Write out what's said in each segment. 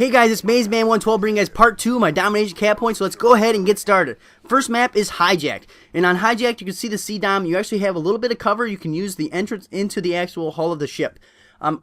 Hey guys, it's MazeMan112 bringing you guys part 2 of my Domination cap point, so let's go ahead and get started. First map is Hijack, and on Hijack you can see the BeDom. You actually have a little bit of cover. You can use the entrance into the actual hull of the ship.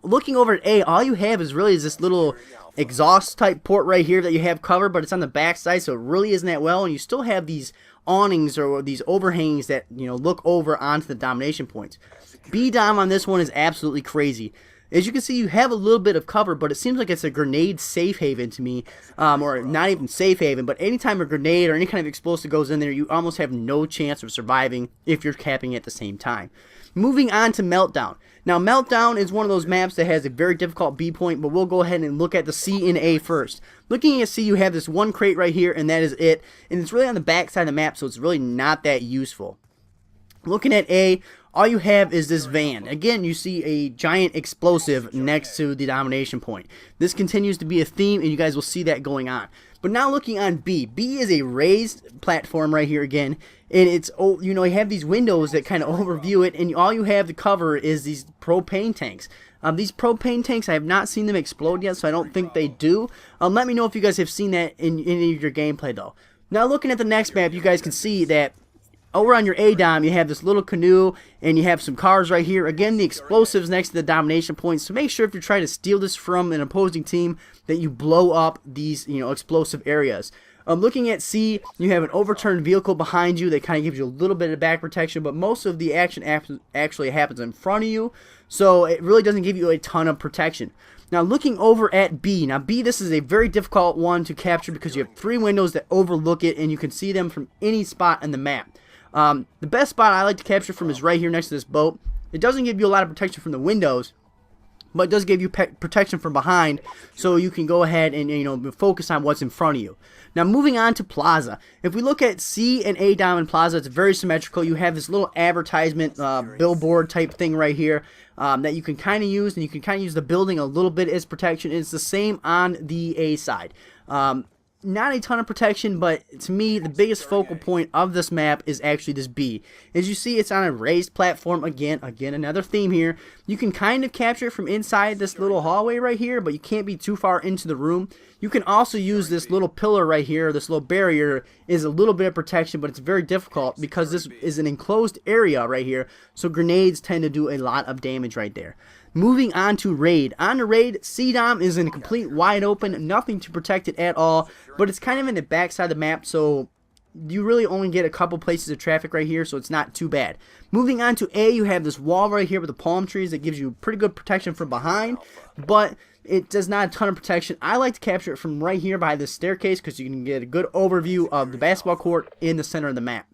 Looking over at A, all you have is this little exhaust type port right here that you have covered, but it's on the back side, so it really isn't that well, and you still have these awnings or these overhangs that look over onto the domination points. BeDom on this one is absolutely crazy. As you can see, you have a little bit of cover, but it seems like it's a grenade safe haven to me, or not even safe haven, but anytime a grenade or any kind of explosive goes in there, you almost have no chance of surviving if you're capping at the same time. Moving on to Meltdown. Now, Meltdown is one of those maps that has a very difficult B point, but we'll go ahead and look at the C and A first. Looking at C, you have this one crate right here, and that is it, and it's really on the back side of the map, so it's really not that useful. Looking at A, all you have is this van. Again, you see a giant explosive next to the domination point. This continues to be a theme, and you guys will see that going on. But now looking on B. B is a raised platform right here again, and it's, you have these windows that kind of overview it, and all you have to cover is these propane tanks. These propane tanks, I have not seen them explode yet, so I don't think they do. Let me know if you guys have seen that in any of your gameplay, though. Now looking at the next map, you guys can see that over on your A-Dom, you have this little canoe, and you have some cars right here. Again, the explosives next to the domination points. So make sure if you're trying to steal this from an opposing team that you blow up these, explosive areas. Looking at C, you have an overturned vehicle behind you that kind of gives you a little bit of back protection, but most of the action actually happens in front of you, so it really doesn't give you a ton of protection. Now looking over at B. Now B, this is a very difficult one to capture because you have 3 windows that overlook it, and you can see them from any spot on the map. The best spot I like to capture from is right here next to this boat. It doesn't give you a lot of protection from the windows, but it does give you protection from behind, so you can go ahead and focus on what's in front of you. Now moving on to Plaza. If we look at C and A-Dom and Plaza, it's very symmetrical. You have this little advertisement billboard type thing right here that you can kind of use, and you can kind of use the building a little bit as protection. It's the same on the A side. Not a ton of protection, but to me, the biggest focal point of this map is actually this B. As you see, it's on a raised platform. Again, another theme here. You can kind of capture it from inside this little hallway right here, but you can't be too far into the room. You can also use this little pillar right here. This little barrier is a little bit of protection, but it's very difficult because this is an enclosed area right here, so grenades tend to do a lot of damage right there. Moving on to Raid. On the Raid, BeDom is in complete wide open, nothing to protect it at all, but it's kind of in the back side of the map, so you really only get a couple places of traffic right here, so it's not too bad. Moving on to A, you have this wall right here with the palm trees that gives you pretty good protection from behind, but it does not a ton of protection. I like to capture it from right here by this staircase because you can get a good overview of the basketball court in the center of the map.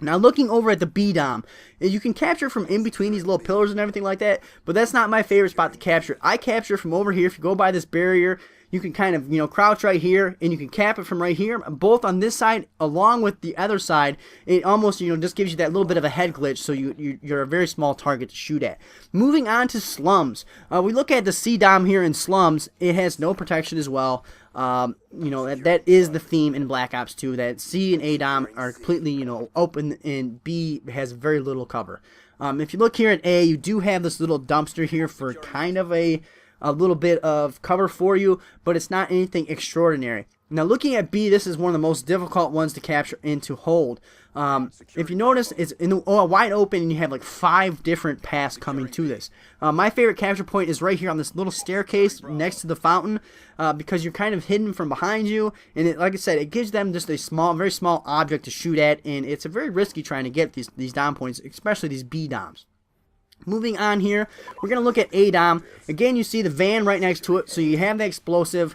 Now looking over at the BeDom, you can capture from in between these little pillars and everything like that, but that's not my favorite spot to capture. I capture from over here. If you go by this barrier, you can kind of, crouch right here, and you can cap it from right here, both on this side along with the other side. It almost, just gives you that little bit of a head glitch, so you're a very small target to shoot at. Moving on to Slums. We look at the BeDom here in Slums. It has no protection as well. That is the theme in Black Ops 2, that C and A-Dom are completely, open, and B has very little cover. If you look here at A, you do have this little dumpster here for kind of a little bit of cover for you, but it's not anything extraordinary. Now looking at B, this is one of the most difficult ones to capture and to hold. If you notice, it's wide open, and you have like 5 different paths coming to this. My favorite capture point is right here on this little staircase next to the fountain, because you're kind of hidden from behind you, and like I said, it gives them just a very small object to shoot at, and it's a very risky trying to get these dom points, especially these BeDoms. Moving on here, we're going to look at A-Dom. Again, you see the van right next to it, so you have the explosive.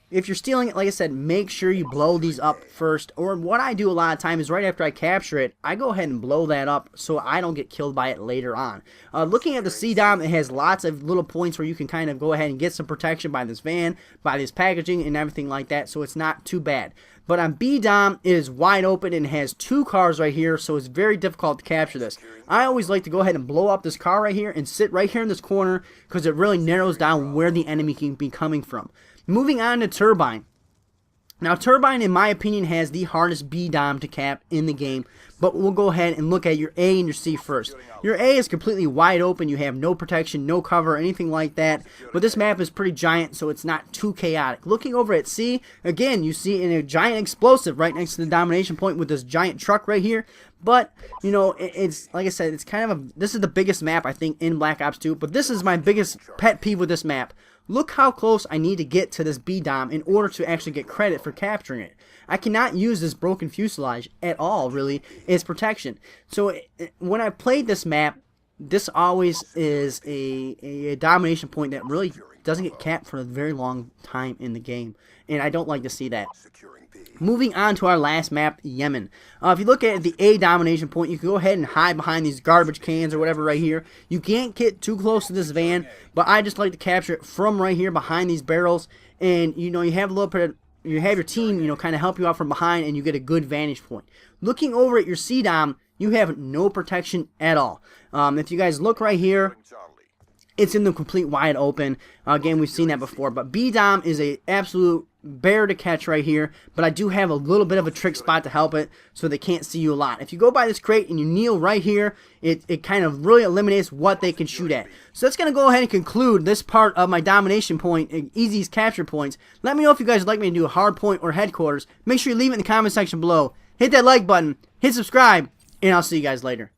If you're stealing it, like I said, make sure you blow these up first. Or what I do a lot of time is right after I capture it, I go ahead and blow that up so I don't get killed by it later on. Looking at the BeDom, it has lots of little points where you can kind of go ahead and get some protection by this van, by this packaging, and everything like that, so it's not too bad. But on BeDom, it is wide open and has 2 cars right here, so it's very difficult to capture this. I always like to go ahead and blow up this car right here and sit right here in this corner because it really narrows down where the enemy can be coming from. Moving on to Turbine. Now, Turbine, in my opinion, has the hardest BeDom to cap in the game, but we'll go ahead and look at your A and your C first. Your A is completely wide open. You have no protection, no cover, anything like that, but this map is pretty giant, so it's not too chaotic. Looking over at C, again, you see a giant explosive right next to the domination point with this giant truck right here, but, you know, it's, like I said, it's kind of this is the biggest map, I think, in Black Ops 2, but this is my biggest pet peeve with this map. Look how close I need to get to this BeDom in order to actually get credit for capturing it. I cannot use this broken fuselage at all, really, as protection. So when I played this map, this always is a domination point that really doesn't get capped for a very long time in the game, and I don't like to see that. Moving on to our last map, Yemen. If you look at the A domination point, you can go ahead and hide behind these garbage cans or whatever right here. You can't get too close to this van, but I just like to capture it from right here behind these barrels. And, you know, you have a little bit of, you have your team, you know, kind of help you out from behind, and you get a good vantage point. Looking over at your C dom, you have no protection at all. If you guys look right here, it's in the complete wide open. Again, we've seen that before, but BeDom is a absolute bear to catch right here, but I do have a little bit of a trick spot to help it so they can't see you a lot. If you go by this crate and you kneel right here, it kind of really eliminates what they can shoot at. So that's going to go ahead and conclude this part of my domination point, easiest capture points. Let me know if you guys would like me to do a hard point or headquarters. Make sure you leave it in the comment section below. Hit that like button, hit subscribe, and I'll see you guys later.